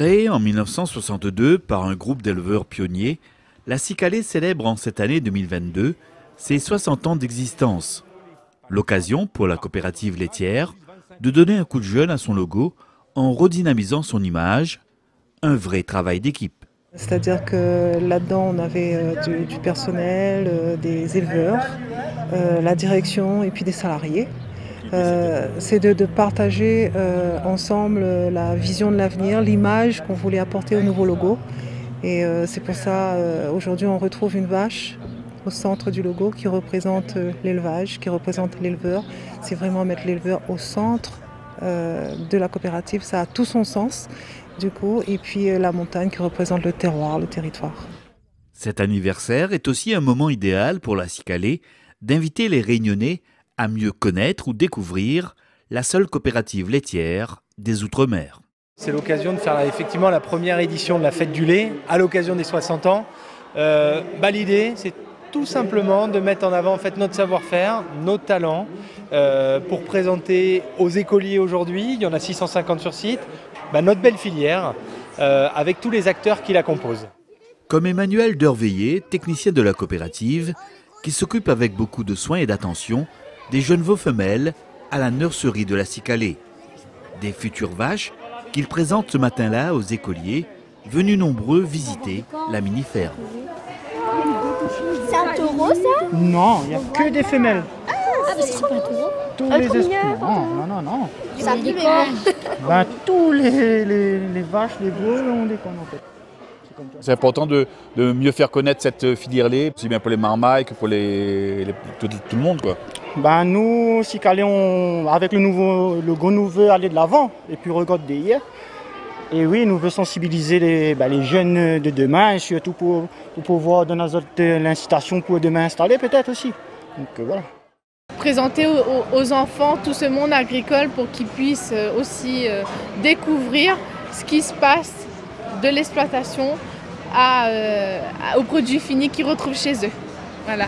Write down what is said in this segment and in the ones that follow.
Créée en 1962 par un groupe d'éleveurs pionniers, la Cicalée célèbre en cette année 2022 ses 60 ans d'existence. L'occasion pour la coopérative laitière de donner un coup de jeune à son logo en redynamisant son image, un vrai travail d'équipe. C'est-à-dire que là-dedans, on avait du personnel, des éleveurs, la direction et puis des salariés. C'est de partager ensemble la vision de l'avenir, l'image qu'on voulait apporter au nouveau logo. Et c'est pour ça, aujourd'hui, on retrouve une vache au centre du logo qui représente l'élevage, qui représente l'éleveur. C'est vraiment mettre l'éleveur au centre de la coopérative. Ça a tout son sens, du coup. Et puis la montagne qui représente le terroir, le territoire. Cet anniversaire est aussi un moment idéal pour la Cicalée d'inviter les Réunionnais à mieux connaître ou découvrir la seule coopérative laitière des Outre-mer. C'est l'occasion de faire effectivement la première édition de la Fête du lait à l'occasion des 60 ans. L'idée, c'est tout simplement de mettre en avant notre savoir-faire, nos talents, pour présenter aux écoliers aujourd'hui, il y en a 650 sur site, notre belle filière avec tous les acteurs qui la composent. Comme Emmanuel Derveillé, technicien de la coopérative, qui s'occupe avec beaucoup de soin et d'attention des jeunes veaux femelles à la nurserie de la Cicalée. Des futures vaches qu'il présente ce matin-là aux écoliers, venus nombreux visiter la mini-ferme. C'est un taureau, ça? Non, il n'y a que des femelles. Ah, parce que c'est pas un taureau. Tous les esprits. Non. C'est un peu Tous les vaches, les veaux ont des cornes en fait. C'est important de mieux faire connaître cette filière lait, aussi bien pour les marmailles que pour tout le monde, quoi. Nous, Cicalée, avec le logo, nous veut aller de l'avant et puis regarder derrière. Et oui, nous veut sensibiliser les jeunes de demain et surtout pour pouvoir donner l'incitation pour demain installer peut-être aussi. Donc voilà. Présenter aux enfants tout ce monde agricole pour qu'ils puissent aussi découvrir ce qui se passe de l'exploitation aux produits finis qu'ils retrouvent chez eux. Voilà.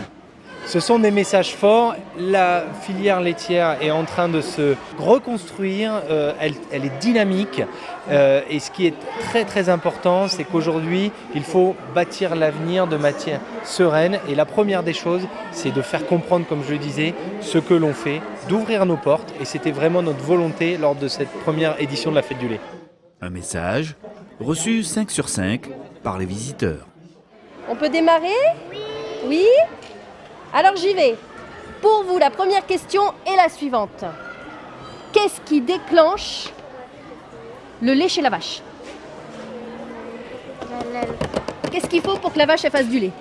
Ce sont des messages forts. La filière laitière est en train de se reconstruire, elle est dynamique. Et ce qui est très très important, c'est qu'aujourd'hui, il faut bâtir l'avenir de manière sereine. Et la première des choses, c'est de faire comprendre, comme je le disais, ce que l'on fait, d'ouvrir nos portes. Et c'était vraiment notre volonté lors de cette première édition de la Fête du lait. Un message reçu 5 sur 5 par les visiteurs. On peut démarrer? Oui. Alors j'y vais. Pour vous, la première question est la suivante. Qu'est-ce qui déclenche le lait chez la vache? Qu'est-ce qu'il faut pour que la vache elle fasse du lait?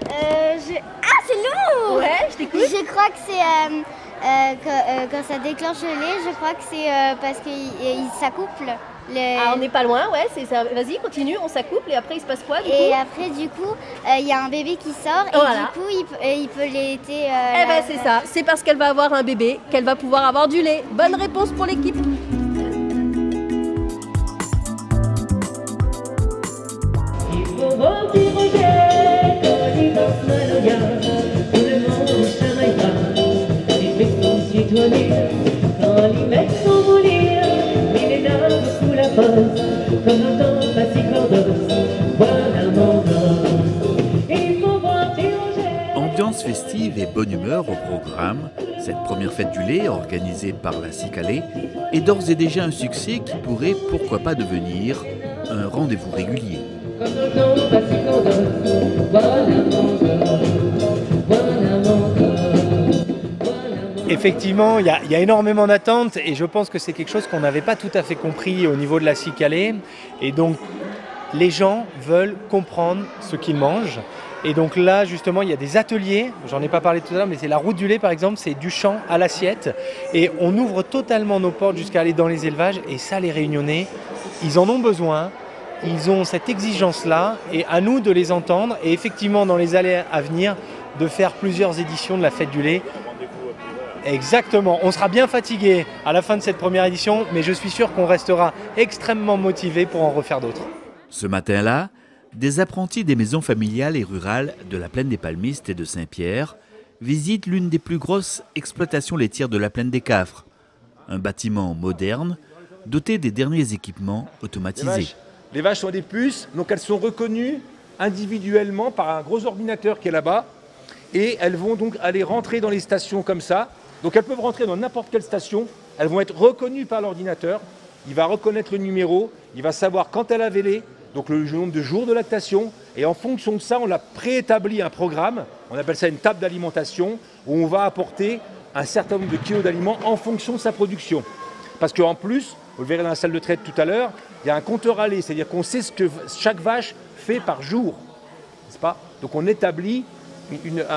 Ah, c'est lourd! Ouais, je t'écoute. Je crois que c'est quand ça déclenche le lait, je crois que c'est parce que ça couple. Ah, on n'est pas loin, ouais, c'est ça. Vas-y, continue, on s'accouple et après il se passe quoi du coup? Et après du coup, il y a un bébé qui sort et voilà. Du coup il peut laiter. C'est ça, c'est parce qu'elle va avoir un bébé qu'elle va pouvoir avoir du lait. Bonne réponse pour l'équipe. Ambiance festive et bonne humeur au programme, cette première fête du lait organisée par la Cicalée est d'ores et déjà un succès qui pourrait, pourquoi pas, devenir un rendez-vous régulier. Effectivement, il y a énormément d'attentes et je pense que c'est quelque chose qu'on n'avait pas tout à fait compris au niveau de la Cicalée. Et donc, les gens veulent comprendre ce qu'ils mangent. Et donc là, justement, il y a des ateliers, j'en ai pas parlé tout à l'heure, mais c'est la route du lait, par exemple, c'est du champ à l'assiette. Et on ouvre totalement nos portes jusqu'à aller dans les élevages. Et ça, les Réunionnais, ils en ont besoin. Ils ont cette exigence-là. Et à nous de les entendre. Et effectivement, dans les années à venir, de faire plusieurs éditions de la Fête du lait. Exactement, on sera bien fatigué à la fin de cette première édition, mais je suis sûr qu'on restera extrêmement motivé pour en refaire d'autres. Ce matin-là, des apprentis des maisons familiales et rurales de la plaine des Palmistes et de Saint-Pierre visitent l'une des plus grosses exploitations laitières de la plaine des Cafres. Un bâtiment moderne, doté des derniers équipements automatisés. Les vaches sont des puces, donc elles sont reconnues individuellement par un gros ordinateur qui est là-bas. Et elles vont donc aller rentrer dans les stations comme ça. Donc elles peuvent rentrer dans n'importe quelle station. Elles vont être reconnues par l'ordinateur. Il va reconnaître le numéro. Il va savoir quand elle a vélé, donc le nombre de jours de lactation. Et en fonction de ça, on a préétabli un programme. On appelle ça une table d'alimentation où on va apporter un certain nombre de kilos d'aliments en fonction de sa production. Parce qu'en plus, vous le verrez dans la salle de traite tout à l'heure, il y a un compteur à lait. C'est-à-dire qu'on sait ce que chaque vache fait par jour. N'est-ce pas? Donc on établit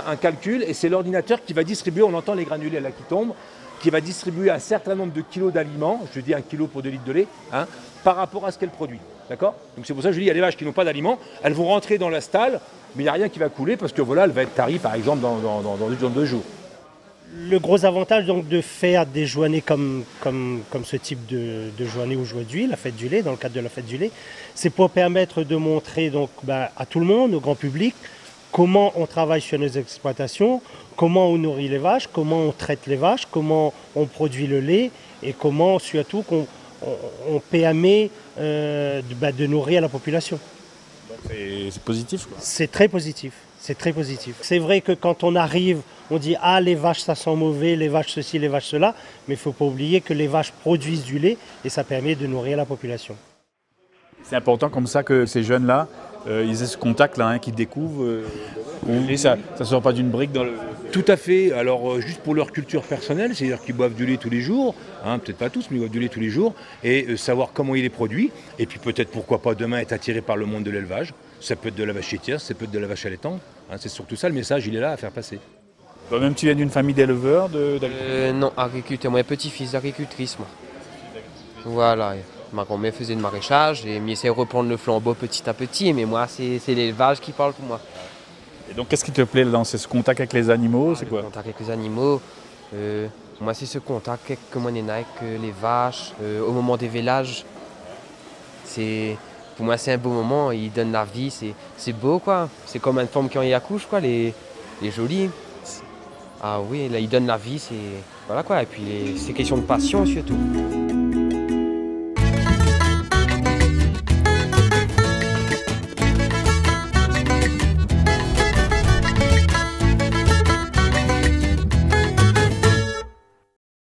un calcul et c'est l'ordinateur qui va distribuer, on entend les granulés là qui tombent, qui va distribuer un certain nombre de kilos d'aliments, je dis 1 kilo pour 2 litres de lait, hein, par rapport à ce qu'elle produit. D'accord? Donc c'est pour ça que je dis, il y a des vaches qui n'ont pas d'aliments, elles vont rentrer dans la stalle, mais il n'y a rien qui va couler parce que voilà, elle va être tarie par exemple dans 2 jours. Le gros avantage donc de faire des journées comme ce type de journée aujourd'hui, la fête du lait, dans le cadre de la fête du lait, c'est pour permettre de montrer donc, à tout le monde, au grand public, comment on travaille sur nos exploitations, comment on nourrit les vaches, comment on traite les vaches, comment on produit le lait et comment surtout on permet de nourrir la population. C'est positif quoi. C'est très positif. C'est très positif. C'est vrai que quand on arrive, on dit « Ah, les vaches, ça sent mauvais, les vaches ceci, les vaches cela », mais il ne faut pas oublier que les vaches produisent du lait et ça permet de nourrir la population. C'est important comme ça que ces jeunes-là, ils aient ce contact-là, hein, qu'ils découvrent. Et ça ne sort pas d'une brique dans le... Tout à fait. Alors, juste pour leur culture personnelle, c'est-à-dire qu'ils boivent du lait tous les jours, hein, peut-être pas tous, mais ils boivent du lait tous les jours, et savoir comment il est produit, et puis peut-être, pourquoi pas, demain être attiré par le monde de l'élevage. Ça peut être de la vache laitière, ça peut être de la vache allaitante. Hein, c'est surtout ça, le message, il est là à faire passer. Toi-même, tu viens d'une famille d'éleveurs Non, agriculteur. Moi, petit-fils d'agricultrice, moi. Voilà. Ma grand-mère faisait de maraîchage et m'essaie de reprendre le flambeau petit à petit, mais moi, c'est l'élevage qui parle pour moi. Et donc, qu'est-ce qui te plaît là-dedans? C'est ce contact avec les animaux, c'est quoi? Le contact avec les animaux. Moi, c'est ce contact que moi, on a avec les vaches, au moment des vélages. Pour moi, c'est un beau moment, ils donnent la vie, c'est beau, quoi. C'est comme une femme quand elle accouche, quoi, les jolies. Ah oui, là, ils donnent la vie, c'est... Voilà, quoi. Et puis, c'est question de passion, surtout.